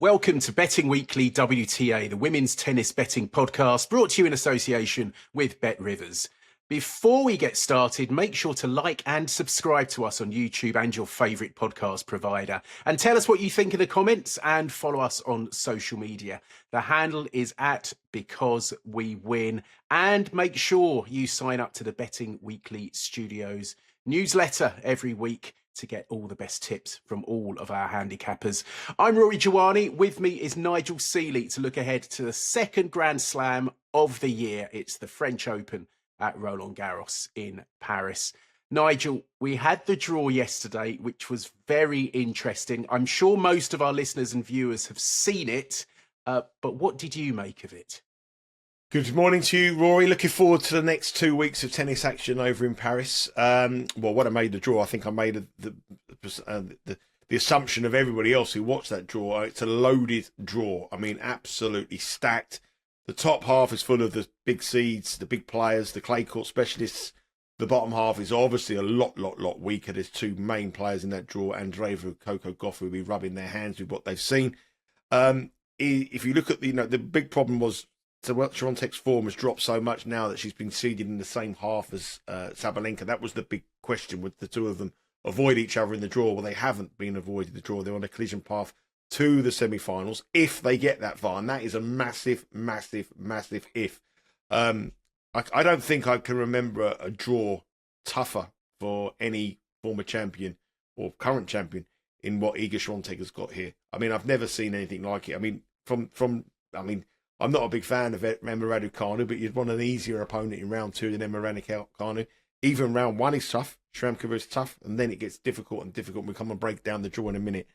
Welcome to Betting Weekly WTA, the women's tennis betting podcast, brought to you in association with Bet Rivers. Before we get started, make sure to like and subscribe to us on YouTube and your favourite podcast provider. And tell us what you think in the comments and follow us on social media. The handle is at Because We Win. And make sure you sign up to the Betting Weekly Studios newsletter every week to get all the best tips from all of our handicappers. I'm Rory Jiwani. With me is Nigel Seeley to look ahead to the second Grand Slam of the year. It's the French Open at Roland-Garros in Paris. Nigel, we had the draw yesterday, which was very interesting. I'm sure most of our listeners and viewers have seen it, but what did you make of it? Good morning to you, Rory. Looking forward to the next 2 weeks of tennis action over in Paris. Well, when I made the draw, I think I made the assumption of everybody else who watched that draw. It's a loaded draw. I mean, absolutely stacked. The top half is full of the big seeds, the big players, the clay court specialists. The bottom half is obviously a lot weaker. There's two main players in that draw, Andreeva and Coco Gauff, will be rubbing their hands with what they've seen. If you look at the big problem was, so Swiatek's form has dropped so much now that she's been seeded in the same half as Sabalenka. That was the big question. Would the two of them avoid each other in the draw? Well, they haven't been avoided the draw. They're on a collision path to the semi-finals if they get that far. And that is a massive if. I don't think I can remember a draw tougher for any former champion or current champion in what Iga Swiatek has got here. I mean, I've never seen anything like it. I mean, I'm not a big fan of Emma Raducanu, but you'd want an easier opponent in round two than Emma Raducanu. Even round one is tough. Shramkova is tough, and then it gets difficult. We come and break down the draw in a minute.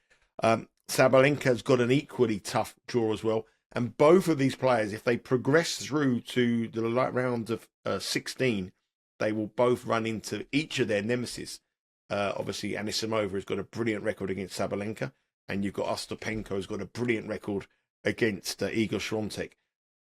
Sabalenka's got an equally tough draw as well. And both of these players, if they progress through to the round of 16, they will both run into each of their nemesis. Obviously, Anisimova has got a brilliant record against Sabalenka, and you've got Ostapenko who's got a brilliant record against Iga Swiatek.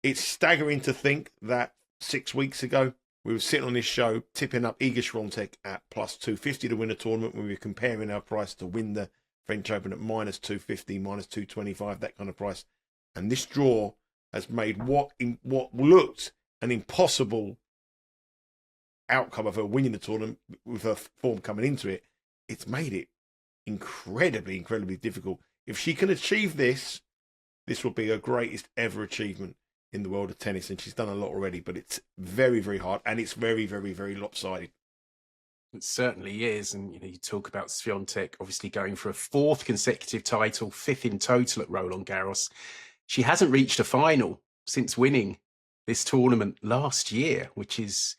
It's staggering to think that 6 weeks ago, we were sitting on this show tipping up Iga Swiatek at plus 250 to win a tournament when we were comparing our price to win the French Open at minus 250, minus 225, that kind of price. And this draw has made what looked an impossible outcome of her winning the tournament with her form coming into it. It's made it incredibly difficult. If she can achieve this will be her greatest ever achievement in the world of tennis. And she's done a lot already, but it's very hard. And it's very lopsided. It certainly is. And, you talk about Swiatek obviously going for a fourth consecutive title, fifth in total at Roland-Garros. She hasn't reached a final since winning this tournament last year, which is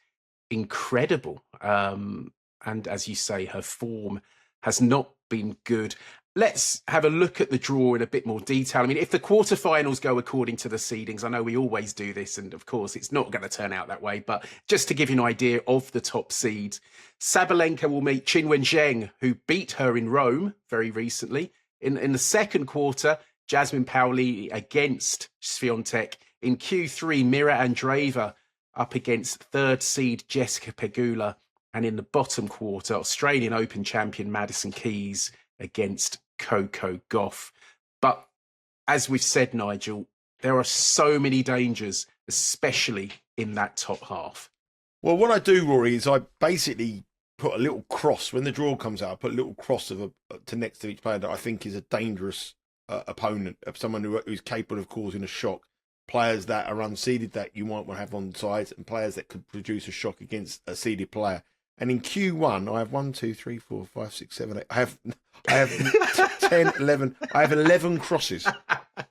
incredible. And as you say, her form has not been good. Let's have a look at the draw in a bit more detail. I mean, if the quarterfinals go according to the seedings, I know we always do this, and of course it's not going to turn out that way, but just to give you an idea of the top seeds, Sabalenka will meet Qinwen Zheng, who beat her in Rome very recently. In the second quarter, Jasmine Paolini against Swiatek. In Q3, Mira Andreeva up against third seed Jessica Pegula. And in the bottom quarter, Australian Open champion Madison Keys against Coco Gauff. But as we've said, Nigel, there are so many dangers, especially in that top half. Well, what I do, Rory, is I basically put a little cross when the draw comes out. I put a little cross to next to each player that I think is a dangerous opponent, of someone who's capable of causing a shock. Players that are unseeded that you might want to have on sides, and players that could produce a shock against a seeded player. And in Q1, I have 1, 2, 3, 4, 5, 6, 7, 8. I have 10, 11. I have 11 crosses,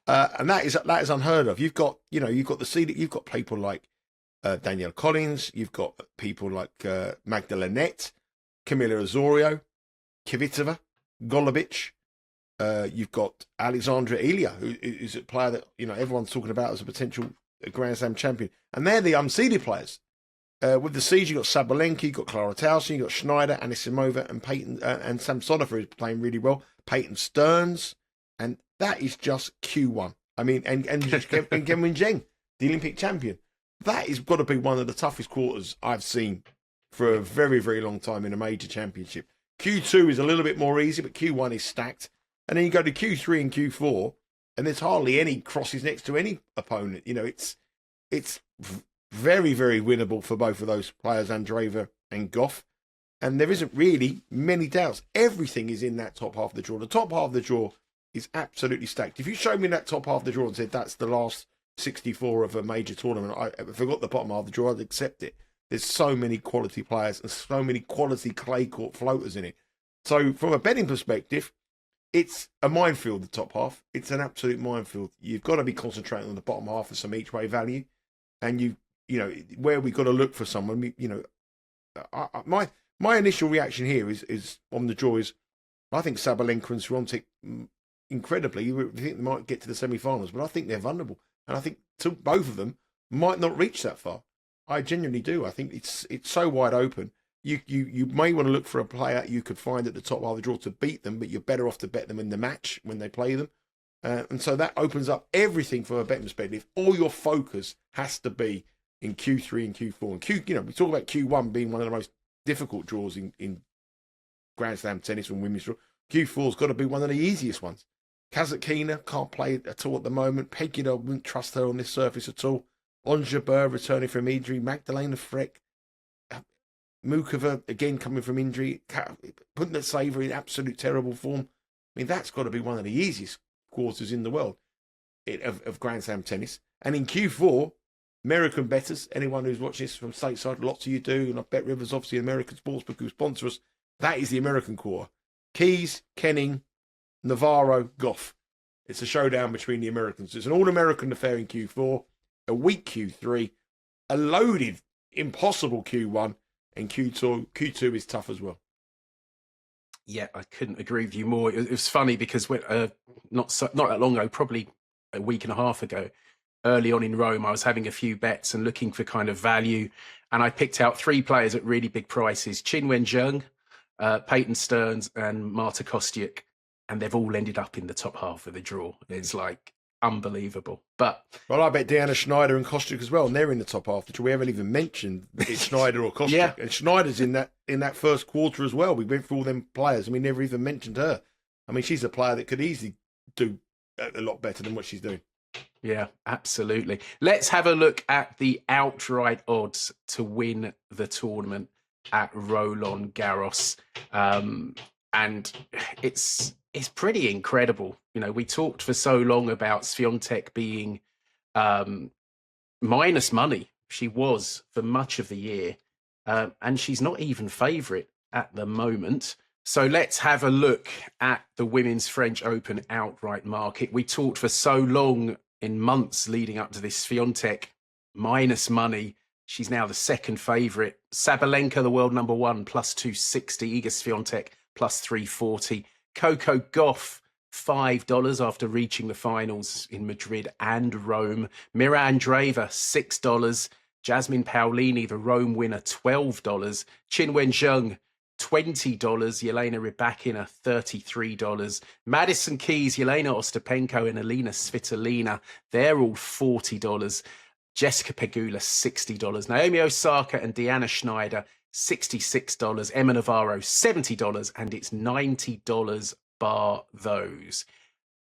and that is unheard of. You've got the seeded. You've got people like Danielle Collins. You've got people like Magda Linette, Camila Osorio, Kvitova, Golubic. You've got Alexandra Ilya, who is a player that everyone's talking about as a potential Grand Slam champion, and they're the unseeded players. With the seeds, you've got Sabalenka, you've got Clara Tauson, you've got Schneider, Anisimova, and Peyton, and Samsonova is playing really well. Peyton Stearns, and that is just Q1. I mean, and Genwen Zheng, the Olympic champion. That has got to be one of the toughest quarters I've seen for a very long time in a major championship. Q2 is a little bit more easy, but Q1 is stacked. And then you go to Q3 and Q4, and there's hardly any crosses next to any opponent. It's very, very winnable for both of those players, Andreeva and Goff. And there isn't really many doubts. Everything is in that top half of the draw. The top half of the draw is absolutely stacked. If you showed me that top half of the draw and said that's the last 64 of a major tournament, if I got the bottom half of the draw, I'd accept it. There's so many quality players and so many quality clay court floaters in it. So from a betting perspective, it's a minefield, the top half. It's an absolute minefield. You've got to be concentrating on the bottom half for some each way value. And where we got to look for someone, my initial reaction here is on the draw is I think Sabalenka and Swiatek, incredibly, you think they might get to the semi-finals, but I think they're vulnerable. And I think both of them might not reach that far. I genuinely do. I think it's so wide open. You may want to look for a player you could find at the top half of the draw to beat them, but you're better off to bet them in the match when they play them. And so that opens up everything from a betting perspective. All your focus has to be in Q3 and Q4. And we talk about Q1 being one of the most difficult draws in Grand Slam tennis and women's draw. Q4's got to be one of the easiest ones. Kazatkina can't play at all at the moment. Pegula, wouldn't trust her on this surface at all. Ons Jabeur returning from injury. Magdalena Freck. Mukova, again, coming from injury. Putting that saver in absolute terrible form. I mean, that's got to be one of the easiest quarters in the world of Grand Slam tennis. And in Q4, American bettors, anyone who's watching this from stateside, lots of you do, and I bet Rivers, obviously, American Sportsbook, who sponsor us, that is the American quarter. Keys, Kenning, Navarro, Goff. It's a showdown between the Americans. It's an all-American affair in Q4, a weak Q3, a loaded, impossible Q1, and Q2 is tough as well. Yeah, I couldn't agree with you more. It was funny because not that long ago, probably a week and a half ago, early on in Rome, I was having a few bets and looking for kind of value, and I picked out 3 players at really big prices: Qinwen Zheng, Peyton Stearns, and Marta Kostyuk, and they've all ended up in the top half of the draw. It's like unbelievable. But I bet Deanna Schneider and Kostyuk as well, and they're in the top half. We haven't even mentioned it's Schneider or Kostyuk. Yeah. And Schneider's in that first quarter as well. We went through all them players, and we never even mentioned her. I mean, she's a player that could easily do a lot better than what she's doing. Yeah, absolutely. Let's have a look at the outright odds to win the tournament at Roland-Garros. And it's pretty incredible. We talked for so long about Swiatek being minus money. She was for much of the year. And she's not even favourite at the moment. So let's have a look at the Women's French Open outright market. We talked for so long in months leading up to this Swiatek minus money. She's now the second favourite. Sabalenka, the world number 1, plus 260. Iga Swiatek, plus 340. Coco Gauff, $5 after reaching the finals in Madrid and Rome. Mira Andreeva, $6. Jasmine Paolini, the Rome winner, $12. Qinwen Zheng, $20. Yelena Rybakina, $33. Madison Keys, Yelena Ostapenko, and Alina Svitolina, they're all $40. Jessica Pegula, $60. Naomi Osaka and Deanna Schneider, $66. Emma Navarro, $70. And it's $90 bar those.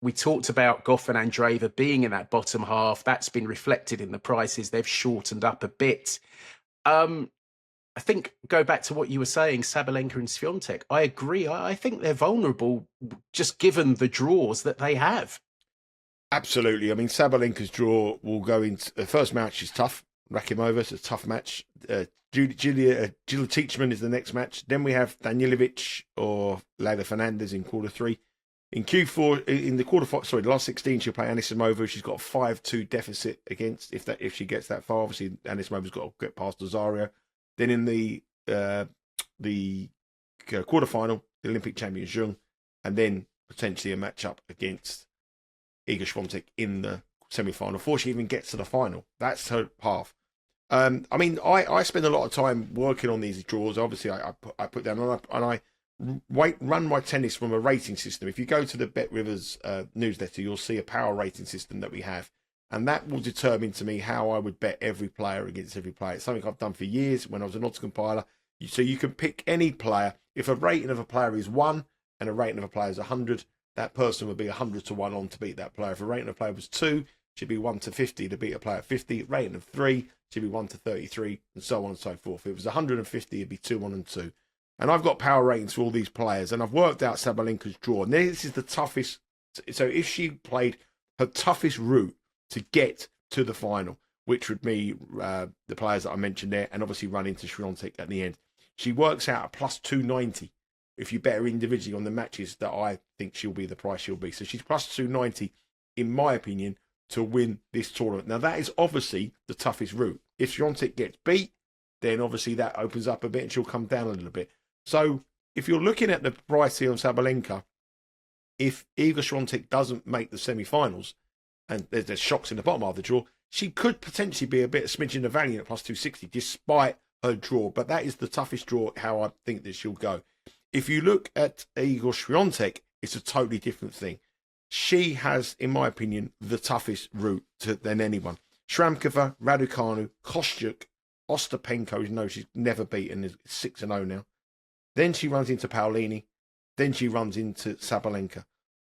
We talked about Goff and Andreeva being in that bottom half. That's been reflected in the prices. They've shortened up a bit. I think, go back to what you were saying, Sabalenka and Swiatek. I agree. I think they're vulnerable just given the draws that they have. Absolutely. I mean, Sabalenka's draw will go into the first match is tough. Rakhimova, it's a tough match. Jill Teachman is the next match. Then we have Danilovic or Lada Fernandez in quarter 3. In Q4, in the the last 16, she'll play Anisimova. She's got a 5-2 deficit against if she gets that far. Obviously, Anisimova's got to get past Rosario. Then in the quarterfinal, the Olympic champion Zheng, and then potentially a matchup against Iga Swiatek in the semi-final before she even gets to the final. That's her half. I mean, I spend a lot of time working on these draws. Obviously, I put down and I run my tennis from a rating system. If you go to the Bet Rivers newsletter, you'll see a power rating system that we have. And that will determine to me how I would bet every player against every player. It's something I've done for years when I was an odds compiler. So you can pick any player. If a rating of a player is 1 and a rating of a player is 100, that person would be 100 to 1 on to beat that player. If a rating of player was 2, she'd be 1 to 50 to beat a player at 50. Rating of 3, she'd be 1 to 33, and so on and so forth. If it was 150, it'd be 2, 1, and 2. And I've got power ratings for all these players, and I've worked out Sabalenka's draw. And this is the toughest. So if she played her toughest route to get to the final, which would be the players that I mentioned there, and obviously run into Swiatek at the end, she works out a plus 290 if you bet her individually on the matches that I think she'll be the price she'll be. So she's plus 290, in my opinion, to win this tournament. Now, that is obviously the toughest route. If Swiatek gets beat, then obviously that opens up a bit and she'll come down a little bit. So if you're looking at the price here on Sabalenka, if Iga Swiatek doesn't make the semi-finals, and there's shocks in the bottom of the draw, she could potentially be a bit of smidgen of value at plus 260, despite her draw. But that is the toughest draw, how I think that she'll go. If you look at Iga Swiatek, it's a totally different thing. She has, in my opinion, the toughest route than anyone. Shramkova, Raducanu, Kostyuk, Ostapenko, you know she's never beaten, is 6-0 now. Then she runs into Paolini. Then she runs into Sabalenka.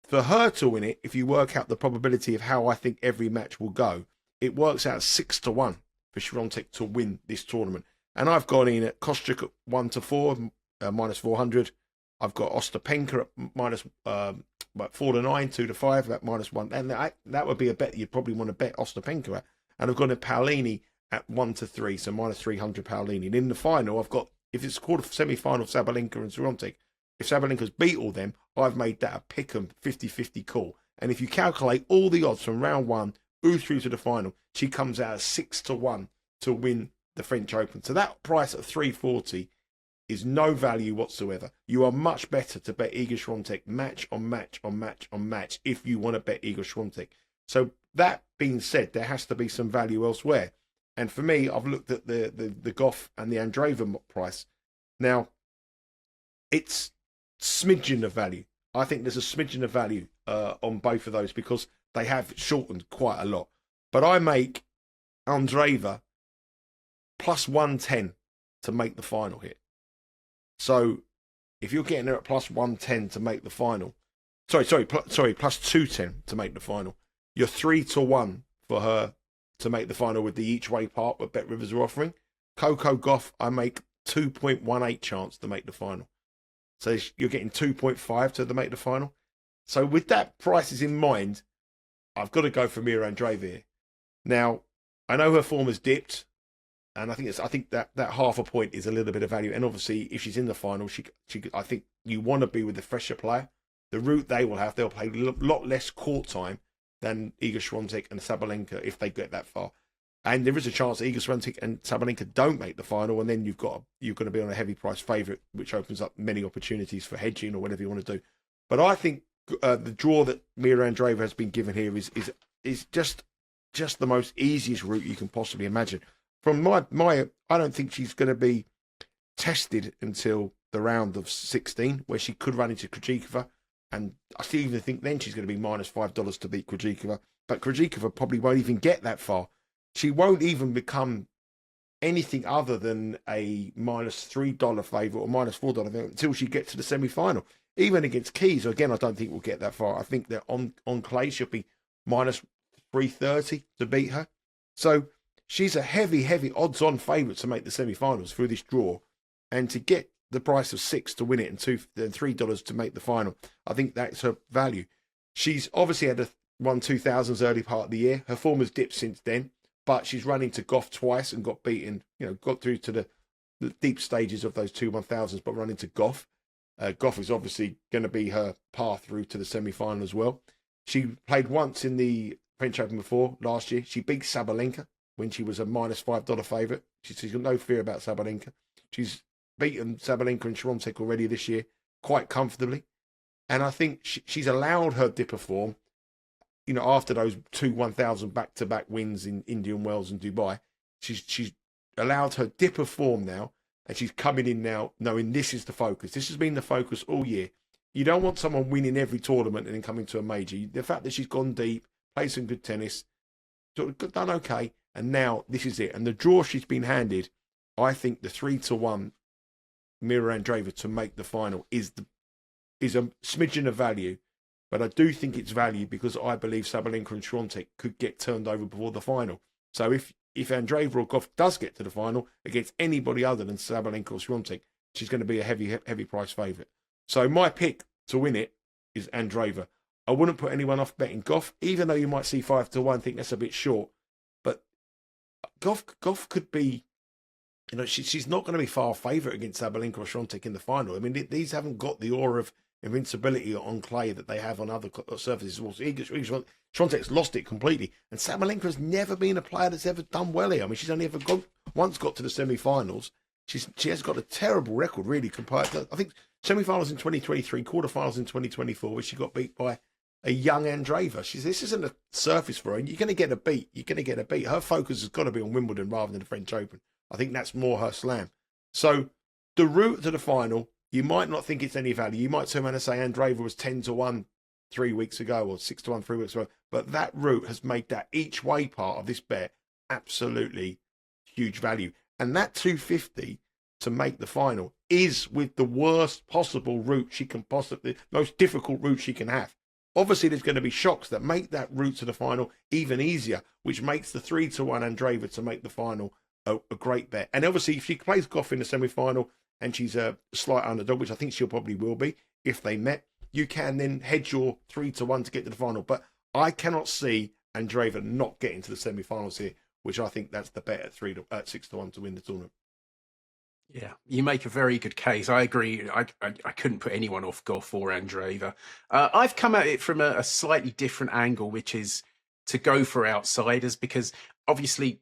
For her to win it, if you work out the probability of how I think every match will go, it works out 6 to 1 for Swiatek to win this tournament. And I've gone in at Kostyuk at 1 to 4, minus 400. I've got Ostapenko at minus 4 to 9, 2 to 5, at minus 1. And that would be a bet you'd probably want to bet Ostapenko at. And I've gone at Paolini at 1 to 3, so minus 300 Paolini. And in the final, I've got, if it's called a semi-final, Sabalenka and Swiatek, if Sabalenka's beat all them, I've made that a pick-em 50-50 call. And if you calculate all the odds from round 1 through to the final, she comes out at 6 to 1 to win the French Open. So that price at 340 is no value whatsoever. You are much better to bet Iga Swiatek match on match on match on match if you want to bet Iga Swiatek. So that being said, there has to be some value elsewhere. And for me, I've looked at the Goff and the Andreeva price. Now, it's smidgen of value. I think there's a smidgen of value on both of those because they have shortened quite a lot. But I make Andreeva plus 110 to make the final hit. So if you're getting her at plus 110 to make the final, plus 210 to make the final, you're 3 to 1 for her to make the final with the each way part what Bet Rivers are offering. Coco Gauff, I make 2.18 chance to make the final. So you're getting 2.5 to make the final. So with that prices in mind, I've got to go for Mira Andreeva here. Now, I know her form has dipped, and I think that half a point is a little bit of value. And obviously, if she's in the final, I think you want to be with the fresher player. The route they'll play a lot less court time than Iga Swiatek and Sabalenka if they get that far. And there is a chance that Iga Swiatek and Sabalenka don't make the final, and then you're going to be on a heavy price favourite, which opens up many opportunities for hedging or whatever you want to do. But I think the draw that Mira Andreeva has been given here is just the most easiest route you can possibly imagine. From my I don't think she's going to be tested until the round of 16, where she could run into Krejcikova, and I still even think then she's going to be minus $5 to beat Krejcikova. But Krejcikova probably won't even get that far. She won't even become anything other than a minus $3 favourite or minus $4 favourite until she gets to the semi-final. Even against Keys, again, I don't think we'll get that far. I think that on clay she'll be minus 330 to beat her. So she's a heavy odds-on favourite to make the semi-finals through this draw, and to get the price of 6 to win it and $3 to make the final, I think that's her value. She's obviously won 2000s early part of the year. Her form has dipped since then, but she's run into Goff twice and got beaten. Got through to the deep stages of those 1000s, but run into Goff. Goff is obviously going to be her path through to the semi-final as well. She played once in the French Open before last year. She beat Sabalenka when she was a minus $5 favourite. She's got no fear about Sabalenka. She's beaten Sabalenka and Swiatek already this year quite comfortably. And I think she's allowed her dip of form, after those 1000 back-to-back wins in Indian Wells and Dubai. She's allowed her dip of form now, and she's coming in now knowing this is the focus. This has been the focus all year. You don't want someone winning every tournament and then coming to a major. The fact that she's gone deep, played some good tennis, done okay, and now this is it. And the draw she's been handed, I think the 3 to 1 Mira Andreeva to make the final is a smidgen of value. But I do think it's value because I believe Sabalenka and Swiatek could get turned over before the final. So if Andreeva or Goff does get to the final against anybody other than Sabalenka or Swiatek, she's going to be a heavy price favourite. So my pick to win it is Andreeva. I wouldn't put anyone off betting Goff, even though you might see 5-1, think that's a bit short. But Goff could be, she's not going to be far favourite against Sabalenka or Swiatek in the final. I mean, these haven't got the aura of invincibility on clay that they have on other surfaces. Swiatek's lost it completely, and Sabalenka's never been a player that's ever done well here. I mean, she's only ever once got to the semi-finals. She has got a terrible record, really, compared to, I think, semi-finals in 2023, quarter-finals in 2024, where she got beat by a young Andreeva. This isn't a surface for her. You're going to get a beat. Her focus has got to be on Wimbledon rather than the French Open. I think that's more her slam. So the route to the final, you might not think it's any value. You might turn around and say Andreeva was 10-1 3 weeks ago or 6-1 3 weeks ago. But that route has made that each way part of this bet absolutely huge value. And that 250 to make the final is with the worst possible route she can possibly, most difficult route she can have. Obviously, there's going to be shocks that make that route to the final even easier, which makes the 3-1 Andreeva to make the final a great bet. And obviously, if she plays Goff in the semi-final and she's a slight underdog, which I think she'll probably will be if they met, you can then hedge your 3-1 to get to the final. But I cannot see Andreeva not getting to the semi-finals here, which I think that's the bet at 6-1 to win the tournament. Yeah, you make a very good case. I agree. I couldn't put anyone off Goff or Andreeva. I've come at it from a slightly different angle, which is to go for outsiders, because obviously,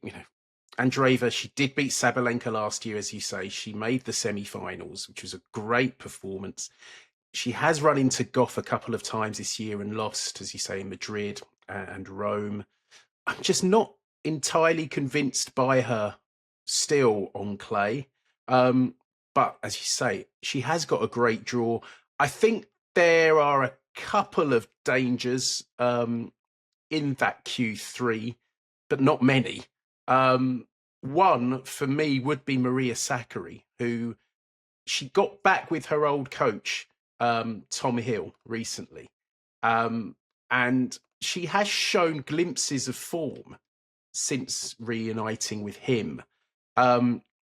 Andreeva, she did beat Sabalenka last year, as you say. She made the semi-finals, which was a great performance. She has run into Goff a couple of times this year and lost, as you say, in Madrid and Rome. I'm just not entirely convinced by her still on clay. But as you say, she has got a great draw. I think there are a couple of dangers in that Q3, but not many. One for me would be Maria Sakkari, who she got back with her old coach, Tom Hill, recently. And she has shown glimpses of form since reuniting with him.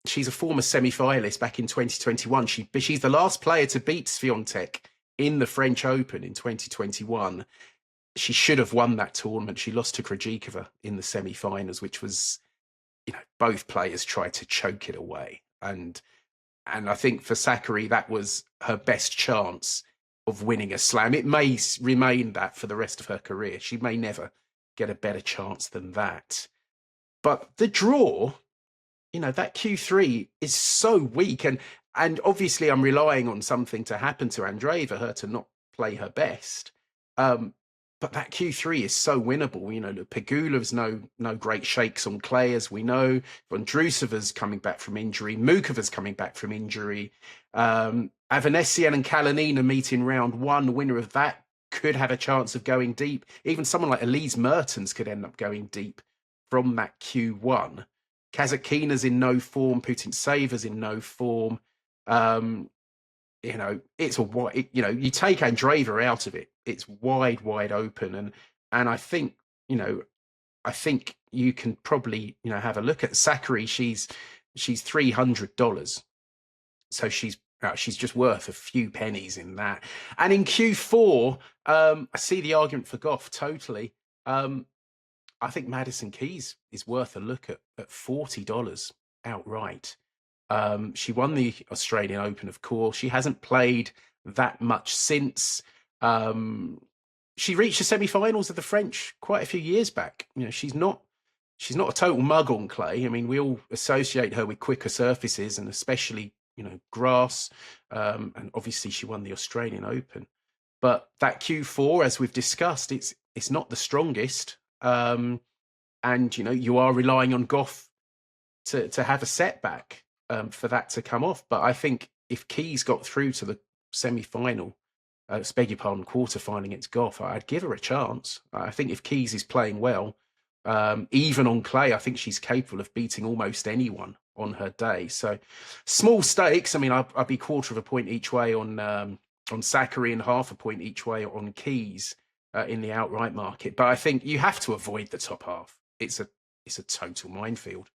She's a former semi-finalist back in 2021. She's the last player to beat Swiatek in the French Open in 2021. She should have won that tournament. She lost to Krejcikova in the semi-finals, which was, both players tried to choke it away. And I think for Sakkari, that was her best chance of winning a slam. It may remain that for the rest of her career. She may never get a better chance than that. But the draw, that Q3 is so weak. And obviously I'm relying on something to happen to Andreeva, her to not play her best. But that Q3 is so winnable. Pegula's no great shakes on clay, as we know. Vondrousova's coming back from injury. Mukova's coming back from injury. Avanesian and Kalinina meet in round one. The winner of that could have a chance of going deep. Even someone like Elise Mertens could end up going deep from that Q1. Kazatkina's in no form. Putintseva's in no form. It's you take Andreeva out of it, it's wide open. And I think, you can probably, have a look at Sakkari. She's $300. So she's just worth a few pennies in that. And in Q4, I see the argument for Goff totally. I think Madison Keys is worth a look at $40 outright. She won the Australian Open, of course. She hasn't played that much since. She reached the semi-finals of the French quite a few years back. She's not a total mug on clay. I mean, we all associate her with quicker surfaces, and especially grass. And obviously, she won the Australian Open. But that Q4, as we've discussed, it's not the strongest. And you are relying on Goff to have a setback for that to come off. But I think if Keys got through to the semi-final, quarter-final against Goff, I'd give her a chance. I think if Keys is playing well, even on clay, I think she's capable of beating almost anyone on her day. So small stakes. I mean, I'd be quarter of a point each way on on Zachary and half a point each way on Keys in the outright market. But I think you have to avoid the top half. It's a total minefield.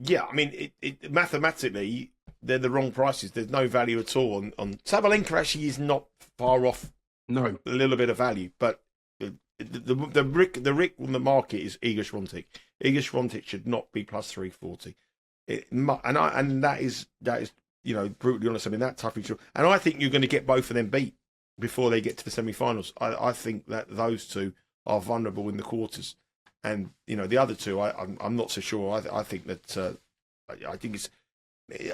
Yeah, I mean, it mathematically, they're the wrong prices. There's no value at all on Sabalenka. Actually, is not far off. No, a little bit of value, but the Rick on the market is Iga Swiatek. Iga Swiatek should not be plus 340. And that is brutally honest. I mean, that tough. And I think you're going to get both of them beat before they get to the semi-finals. I think that those two are vulnerable in the quarters, and the other two, I'm not so sure. I think that I think it's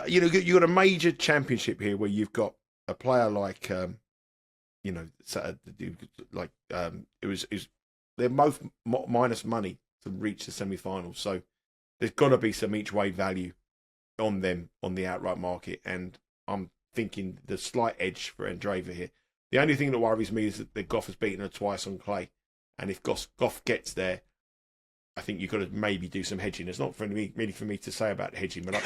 you got a major championship here where you've got a player like they're both minus money to reach the semi-finals, so there's got to be some each way value on them on the outright market, and I'm thinking the slight edge for Andreeva here. The only thing that worries me is that Goff has beaten her twice on clay, and if Goff gets there, I think you've got to maybe do some hedging. It's not really for me to say about hedging, but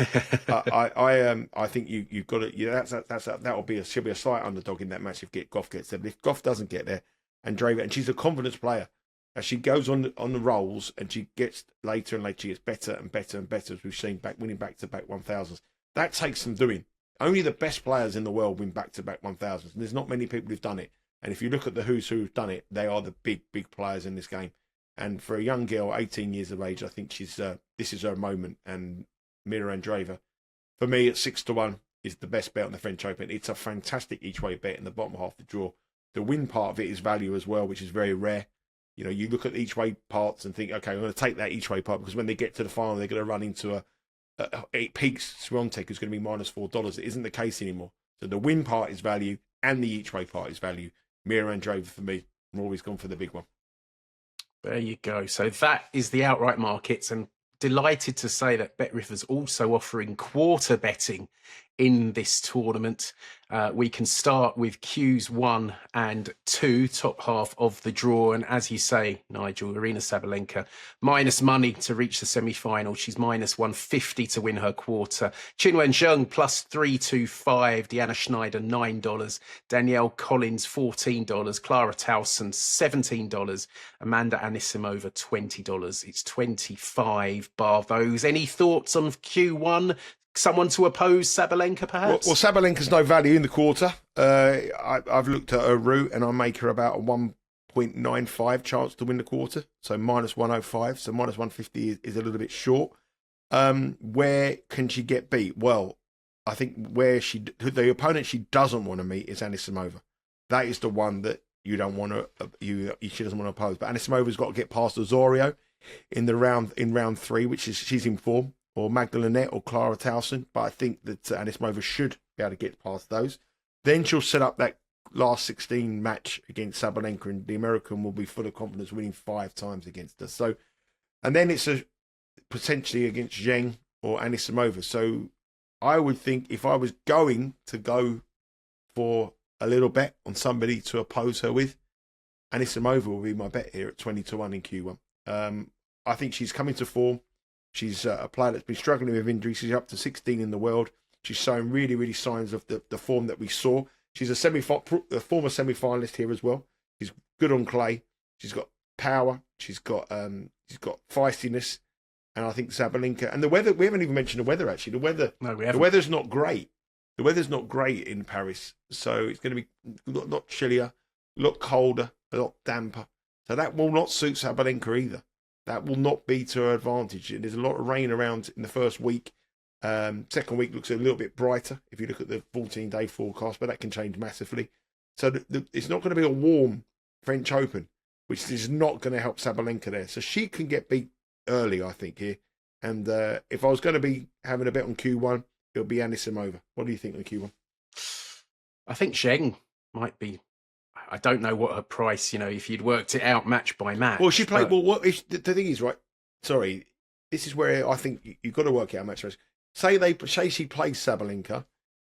I think you've got to. She'll be a slight underdog in that match if Goff gets there. But if Goff doesn't get there, Andreeva, and she's a confidence player, as she goes on the rolls and she gets later and later, she gets better and better and better, as we've seen winning back-to-back 1000s. That takes some doing. Only the best players in the world win back-to-back 1000s, and there's not many people who've done it. And if you look at the who's who've done it, they are the big players in this game. And for a young girl, 18 years of age, I think this is her moment. And Mira Andreeva, for me, at 6-1, is the best bet on the French Open. It's a fantastic each-way bet in the bottom half of the draw. The win part of it is value as well, which is very rare. You look at the each-way parts and think, okay, I'm going to take that each-way part, because when they get to the final, they're going to run into it peaks Swiatek, who's going to be minus $4. It isn't the case anymore. So the win part is value, and the each-way part is value. Mira Andreeva, for me, I'm always gone for the big one. There you go. So that is the outright markets, and delighted to say that BetRiver's also offering quarter betting in this tournament. We can start with Qs 1 and 2, top half of the draw. And as you say, Nigel, Aryna Sabalenka, minus money to reach the semi-final. She's minus 150 to win her quarter. Qinwen Zheng, plus 325. Deanna Schneider, $9. Danielle Collins, $14. Clara Towson, $17. Amanda Anisimova, $20. It's 25 bar those. Any thoughts on Q1? Someone to oppose Sabalenka, perhaps? Well, Sabalenka's no value in the quarter. I've looked at her route, and I make her about a 1.95 chance to win the quarter. So minus 105. So minus 150 is a little bit short. Where can she get beat? Well, I think the opponent she doesn't want to meet is Anisimova. That is the one that you don't want to. She doesn't want to oppose. But Anisimova's got to get past Osorio in round 3, which is she's in form, or Magdalene or Clara Towson, but I think that Anisimova should be able to get past those. Then she'll set up that last 16 match against Sabalenka, and the American will be full of confidence, winning 5 times against her. So, and then it's potentially against Zheng or Anisimova. So I would think if I was going to go for a little bet on somebody to oppose her with, Anisimova will be my bet here at 20-1 in Q1. I think she's coming to form. She's a player that's been struggling with injuries. She's up to 16 in the world. She's showing really signs of the form that we saw. She's a former semi-finalist here as well. She's good on clay. She's got power. She's got feistiness. And I think Sabalenka, and the weather, we haven't even mentioned the weather actually. The weather's not great. The weather's not great in Paris. So it's going to be a lot chillier, a lot colder, a lot damper. So that will not suit Sabalenka either. That will not be to her advantage. There's a lot of rain around in the first week. Second week looks a little bit brighter if you look at the 14-day forecast, but that can change massively. So it's not going to be a warm French Open, which is not going to help Sabalenka there. So she can get beat early, I think, here. And if I was going to be having a bet on Q1, it'll be Anisimova. What do you think on Q1? I think Zheng might be. I don't know what her price, if you'd worked it out match by match. Well, she played. Well, the thing is, right? Sorry, this is where I think you've got to work it out match by match. Say she plays Sabalenka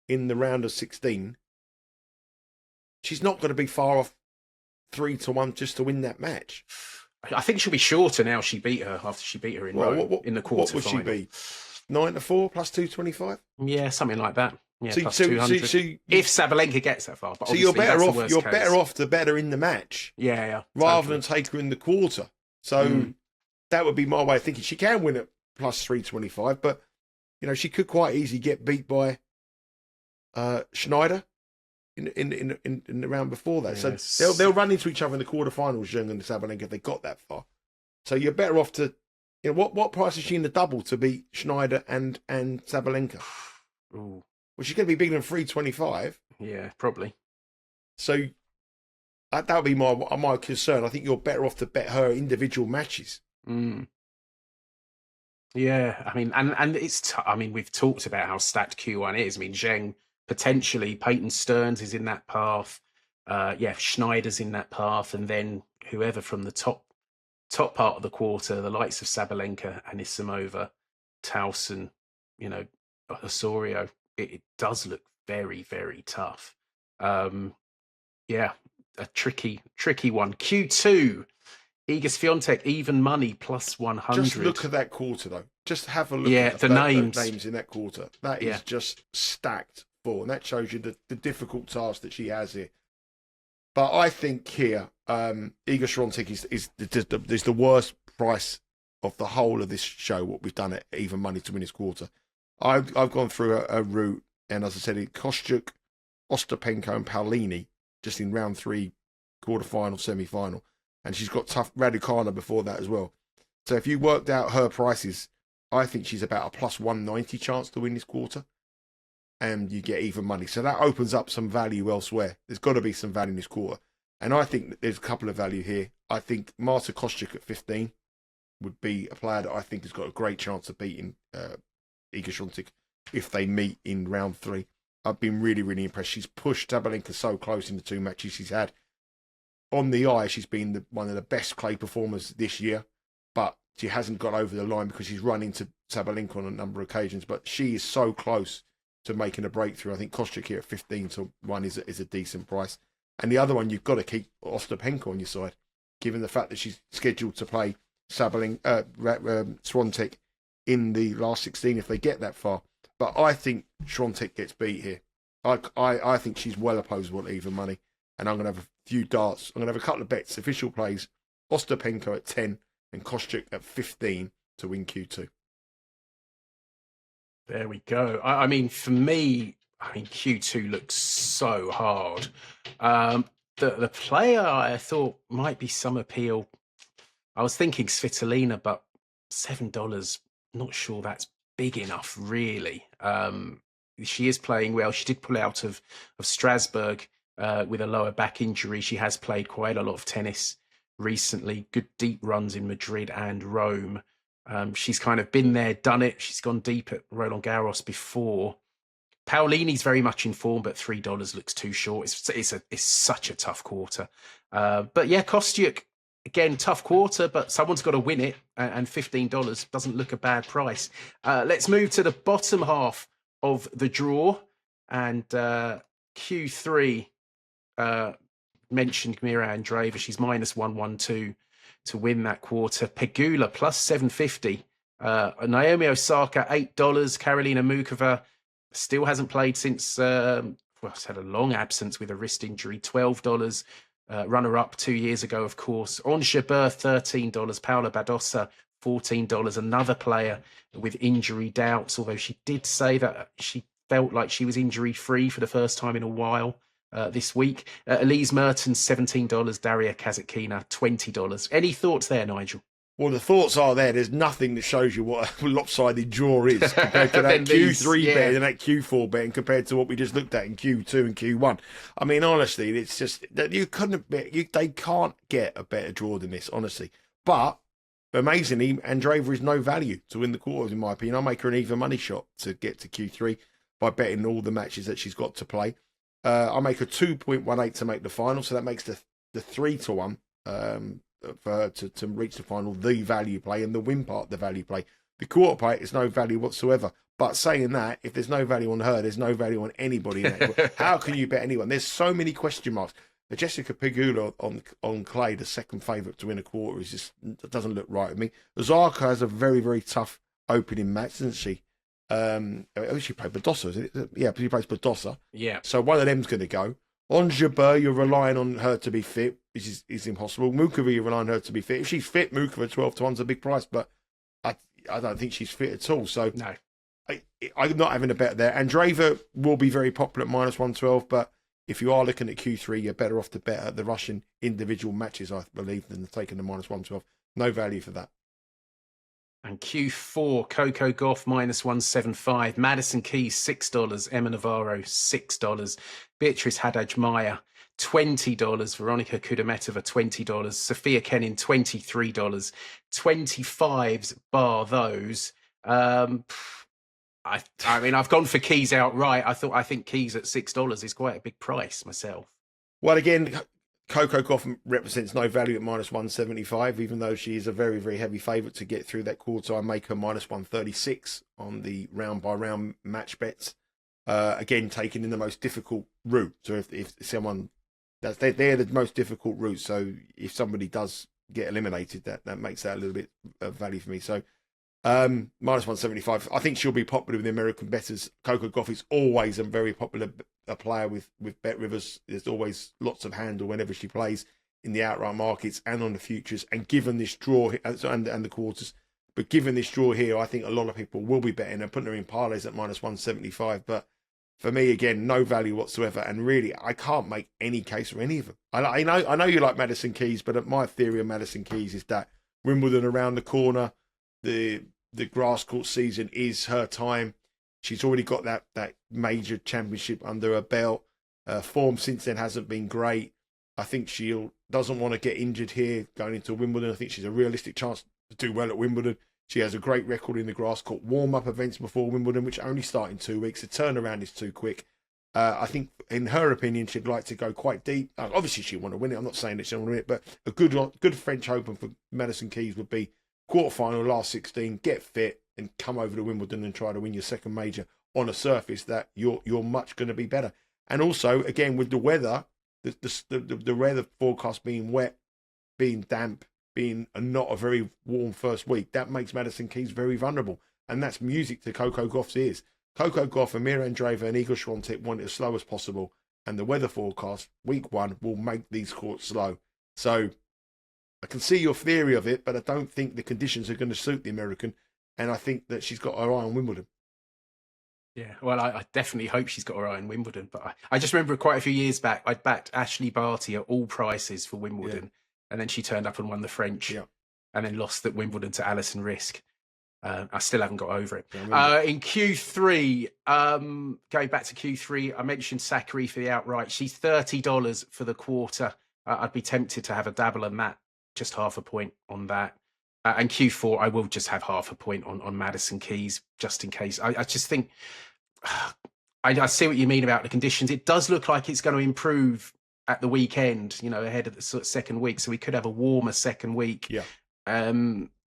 in the round of 16. She's not going to be far off 3-1 just to win that match. I think she'll be shorter now. She beat her after she beat her in Rome in the quarter. What would she be? 9-4 plus 225. Yeah, something like that. Yeah, So, plus so, 200. so, If Sabalenka gets that far. But so you're obviously better that's off. the worst You're case. better off to bet her in the match Yeah, rather totally. than take her in the quarter. So that would be my way of thinking. She can win at plus 325, but she could quite easily get beat by Schneider in the round before that. Yes. So they'll run into each other in the quarterfinals, Zheng and Sabalenka, if they got that far. So you're better off to, what price is she in the double to beat Schneider and Sabalenka? Ooh. Well, she's going to be bigger than 325. Yeah, probably. So that would be my concern. I think you're better off to bet her individual matches. Yeah, I mean, and it's. I mean, we've talked about how stacked Q1 is. I mean, Zheng potentially, Peyton Stearns is in that path. Schneider's in that path, and then whoever from the top part of the quarter, the likes of Sabalenka, Anisimova, Towson, Osorio. It does look very, very tough. A tricky one. Q2. Iga Swiatek, even money, plus 100. Just look at that quarter, though. Just have a look at the names. The names in that quarter. That is just stacked full, and that shows you the difficult task that she has here. But I think here, Iga Swiatek is the worst price of the whole of this show, what we've done at even money to win this quarter. I've gone through a route, and as I said, Kostyuk, Ostapenko, and Paolini just in round 3, quarterfinal, semi-final. And she's got tough Raducanu before that as well. So if you worked out her prices, I think she's about a plus 190 chance to win this quarter. And you get even money. So that opens up some value elsewhere. There's got to be some value in this quarter. And I think that there's a couple of value here. I think Marta Kostyuk at 15 would be a player that I think has got a great chance of beating Iga Swiatek if they meet in round 3. I've been really, really impressed. She's pushed Sabalenka so close in the 2 matches she's had. On the eye, she's been one of the best clay performers this year, but she hasn't got over the line because she's run into Sabalenka on a number of occasions. But she is so close to making a breakthrough. I think Kostyuk here at 15-1 is a decent price. And the other one, you've got to keep Ostapenko on your side, given the fact that she's scheduled to play Swiatek in the last 16 if they get that far. But I think Swiatek gets beat here. I think she's well opposable at even money. And I'm going to have a few darts. I'm going to have a couple of bets. Official plays, Ostapenko at 10 and Kostyuk at 15 to win Q2. There we go. I mean, for me, Q2 looks so hard. The player I thought might be some appeal, I was thinking Svitolina, but $7, not sure that's big enough, really. She is playing well. She did pull out of Strasbourg with a lower back injury. She has played quite a lot of tennis recently. Good deep runs in Madrid and Rome. She's kind of been there, done it. She's gone deep at Roland-Garros before. Paolini's very much in form, but $3 looks too short. It's such a tough quarter. But yeah, Kostyuk, again, tough quarter, but someone's got to win it, and $15 doesn't look a bad price. Let's move to the bottom half of the draw, and Q3 mentioned Mira Andreeva. She's minus 112 to win that quarter. Pegula plus 750. Naomi Osaka $8. Karolina Mukova still hasn't played since she's had a long absence with a wrist injury. $12. Runner-up 2 years ago, of course. Ons Jabeur $13. Paula Badosa $14. Another player with injury doubts, although she did say that she felt like she was injury-free for the first time in a while this week. Elise Mertens $17. Daria Kasatkina $20. Any thoughts there, Nigel? Well, the thoughts are there. There's nothing that shows you what a lopsided draw is compared to that Q3 bet and that Q4 bet, and compared to what we just looked at in Q2 and Q1. I mean, honestly, it's just that you couldn't bet. They can't get a better draw than this, honestly. But amazingly, Andreeva is no value to win the quarters, in my opinion. I'll make her an even money shot to get to Q3 by betting all the matches that she's got to play. I'll make her 2.18 to make the final, so that makes the 3-1 for her to reach the final, the value play, and the win part, the value play. The quarter play is no value whatsoever. But saying that, if there's no value on her, there's no value on anybody. In that. How can you bet anyone? There's so many question marks. Jessica Pegula on clay, the second favourite to win a quarter, is just doesn't look right with me. Osaka has a very, very tough opening match, doesn't she? She played Badosa, is it? Yeah, she plays Badosa. Yeah. So one of them's going to go. On Jabeur, you're relying on her to be fit, which is impossible. Mukova, you're relying on her to be fit. If she's fit, Mukova 12-1's a big price, but I don't think she's fit at all. So No. I'm not having a bet there. Andreeva will be very popular at -112, but if you are looking at Q3, you're better off to bet at the Russian individual matches, I believe, than taking the -112. No value for that. And Q4, Coco Gauff -175, Madison Keys $6, Emma Navarro $6, Beatrice Haddad-Maia $20, Veronika Kudermetova $20, Sophia Kenin $23, 25s bar those. I mean, I've gone for Keys outright. I think Keys at $6 is quite a big price myself. Well, again, Coco Gauff represents no value at -175, even though she is a very, very heavy favourite to get through that quarter. I make her -136 on the round-by-round match bets. Again, taking in the most difficult route. So if someone, they're the most difficult route. So if somebody does get eliminated, that makes that a little bit of value for me. So -175. I think she'll be popular with the American bettors. Coco Gauff is always a very popular player with Bet Rivers. There's always lots of handle whenever she plays in the outright markets and on the futures. And given this draw and the quarters, but given this draw here, I think a lot of people will be betting and putting her in parlays at -175. But for me, again, no value whatsoever. And really, I can't make any case for any of them. I know you like Madison Keys, but my theory of Madison Keys is that Wimbledon around the corner. The grass court season is her time. She's already got that major championship under her belt. Form since then hasn't been great. I think she doesn't want to get injured here going into Wimbledon. I think she's a realistic chance to do well at Wimbledon. She has a great record in the grass court warm-up events before Wimbledon, which only start in 2 weeks. The turnaround is too quick. I think, in her opinion, she'd like to go quite deep. Obviously, she'd want to win it. I'm not saying that she wants to win it, but a good French Open for Madison Keys would be quarterfinal, last 16, get fit, and come over to Wimbledon and try to win your second major on a surface that you're much going to be better. And also, again, with the weather, the weather forecast being wet, being damp, being not a very warm first week, that makes Madison Keys very vulnerable. And that's music to Coco Gauff's ears. Coco Gauff, Amira Andreeva and Iga Swiatek want it as slow as possible. And the weather forecast, week 1, will make these courts slow. So I can see your theory of it, but I don't think the conditions are going to suit the American. And I think that she's got her eye on Wimbledon. Yeah, well, I definitely hope she's got her eye on Wimbledon. But I just remember quite a few years back, I'd backed Ashley Barty at all prices for Wimbledon. Yeah. And then she turned up and won the French. Yeah. And then lost at Wimbledon to Alison Risk. I still haven't got over it. Yeah, in Q3, going back to Q3, I mentioned Sakkari for the outright. She's $30 for the quarter. I'd be tempted to have a dabble on that. Just half a point on that. And Q4, I will just have half a point on Madison Keys, just in case. I just think, I see what you mean about the conditions. It does look like it's going to improve at the weekend, ahead of the sort of second week. So we could have a warmer second week. Yeah.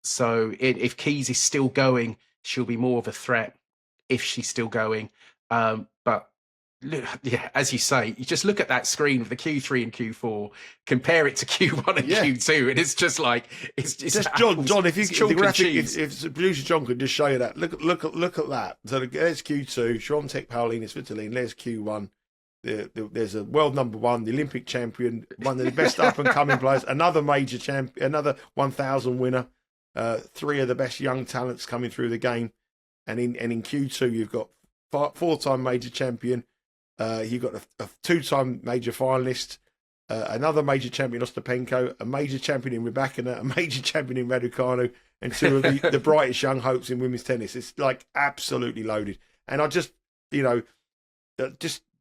So if Keys is still going, she'll be more of a threat if she's still going. But yeah, as you say, you just look at that screen of the Q3 and Q4, compare it to Q1 and Q2, and it's just like it's just John. If the graphic, if producer John could just show you that, look at that. So there's Q2, Swiatek, Paulina Svitolina. There's Q1. There's a world number 1, the Olympic champion, one of the best up and coming players, another major champion, another 1,000 winner. 3 of the best young talents coming through the game, and in Q2 you've got 4-time major champion. You've got a 2-time major finalist, another major champion, Ostapenko, a major champion in Rybakina, a major champion in Raducanu, and 2 of the brightest young hopes in women's tennis. It's like absolutely loaded. And I just,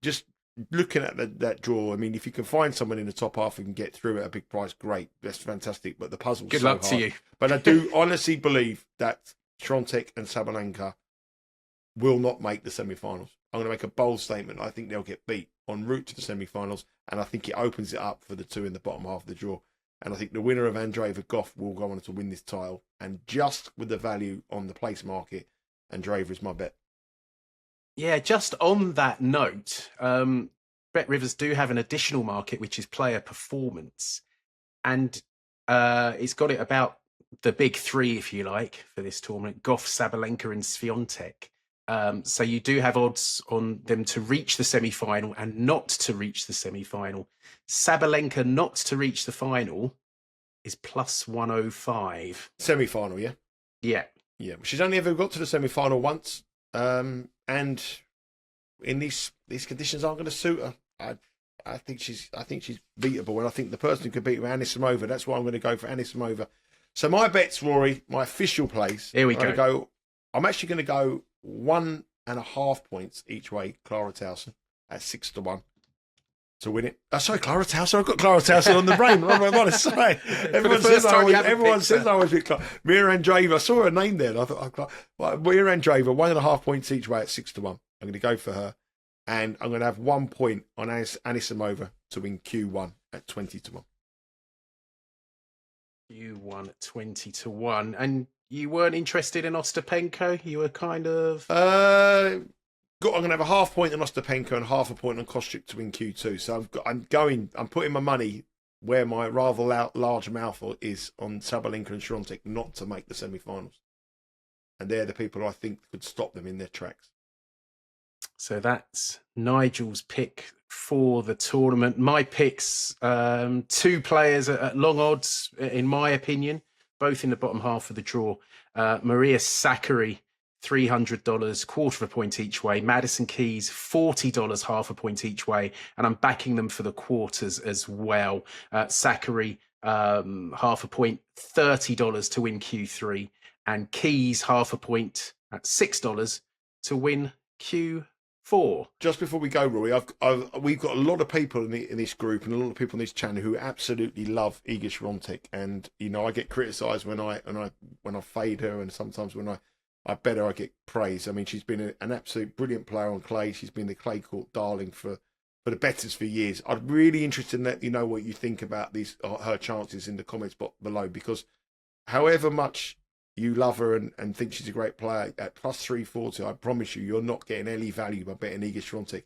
just looking at that draw, I mean, if you can find someone in the top half and get through at a big price, great. That's fantastic. But the puzzle's good so luck hard. to you. But I do honestly believe that Swiatek and Sabalenka will not make the semi-finals. I'm going to make a bold statement. I think they'll get beat en route to the semi-finals, and I think it opens it up for the 2 in the bottom half of the draw. And I think the winner of Andreeva Gauff will go on to win this title. And just with the value on the place market, Andreeva is my bet. Yeah, just on that note, Bet Rivers do have an additional market, which is player performance. And it's got it about the big 3, if you like, for this tournament: Gauff, Sabalenka and Swiatek. So you do have odds on them to reach the semi-final and not to reach the semi-final. Sabalenka not to reach the final is plus 105. Semi-final, yeah? Yeah. Yeah. She's only ever got to the semi-final once. And in these conditions aren't going to suit her. I think she's beatable, and I think the person who could beat her, Anisimova. That's why I'm going to go for Anisimova. So my bets, Rory, my official plays. Here we go. I'm actually going to go 1.5 points each way. Clara Towson at 6-1 to win it. Sorry, Clara Towson. I've got Clara Towson on the brain. What am I saying? Everyone says I always pick Clara. Mira Andreeva. I saw her name there. And I thought, Mira Andreeva, 1.5 points each way at 6-1. I'm going to go for her. And I'm going to have 1 point on Anisimova to win Q1 at 20-1. Q1 at 20-1. And you weren't interested in Ostapenko? You were kind of... I'm going to have a 0.5 point on Ostapenko and 0.5 point on Kostric to win Q2. So I'm putting my money where my rather large mouth is on Sabalenka and Swiatek not to make the semi-finals. And they're the people I think could stop them in their tracks. So that's Nigel's pick for the tournament. My picks, 2 players at long odds, in my opinion, both in the bottom half of the draw. Maria Sakkari, $300, quarter of a point each way. Madison Keys, $40, 0.5 point each way. And I'm backing them for the quarters as well. Sakkari, 0.5 point, $30 to win Q3. And Keys, 0.5 point at $6 to win Q4. Just before we go, Rory, we've got a lot of people in this group and a lot of people on this channel who absolutely love Iga Swiatek, and I get criticised when I fade her, and sometimes when I bet her I get praise. I mean, she's been an absolute brilliant player on clay. She's been the clay court darling for the bettors for years. I'm really interested in that. You know what you think about her chances in the comments below, because however much you love her and think she's a great player, at plus 340, I promise you're not getting any value by betting Iga Swiatek.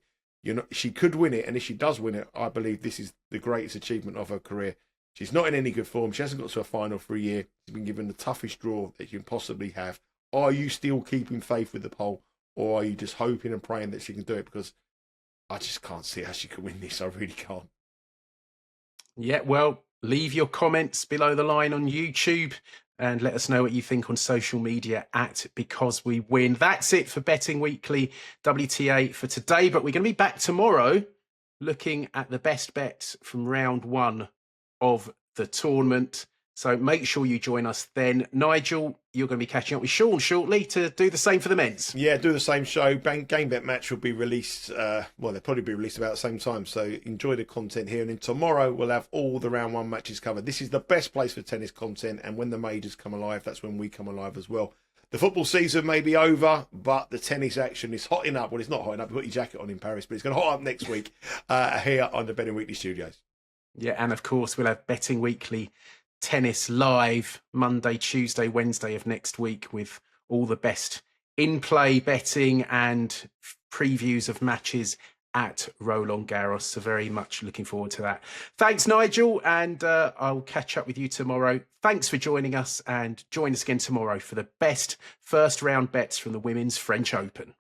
She could win it, and if she does win it, I believe this is the greatest achievement of her career. She's not in any good form. She hasn't got to a final for a year. She's been given the toughest draw that you can possibly have. Are you still keeping faith with the poll, or are you just hoping and praying that she can do it? Because I just can't see how she can win this. I really can't. Yeah, well, leave your comments below the line on YouTube and let us know what you think on social media at Because We Win. That's it for Betting Weekly WTA for today, but we're going to be back tomorrow looking at the best bets from round 1 of the tournament. So make sure you join us then. Nigel, you're going to be catching up with Sean shortly to do the same for the men's. Yeah, do the same show. Game Bet Match will be released, they'll probably be released about the same time. So enjoy the content here. And then tomorrow we'll have all the round 1 matches covered. This is the best place for tennis content. And when the majors come alive, that's when we come alive as well. The football season may be over, but the tennis action is hotting up. Well, it's not hotting up. You've got your jacket on in Paris, but it's going to hot up next week here on the Betting Weekly studios. Yeah, and of course, we'll have Betting Weekly Tennis live Monday, Tuesday, Wednesday of next week with all the best in-play betting and previews of matches at Roland-Garros. So very much looking forward to that. Thanks, Nigel, and I'll catch up with you tomorrow. Thanks for joining us, and join us again tomorrow for the best first round bets from the Women's French Open.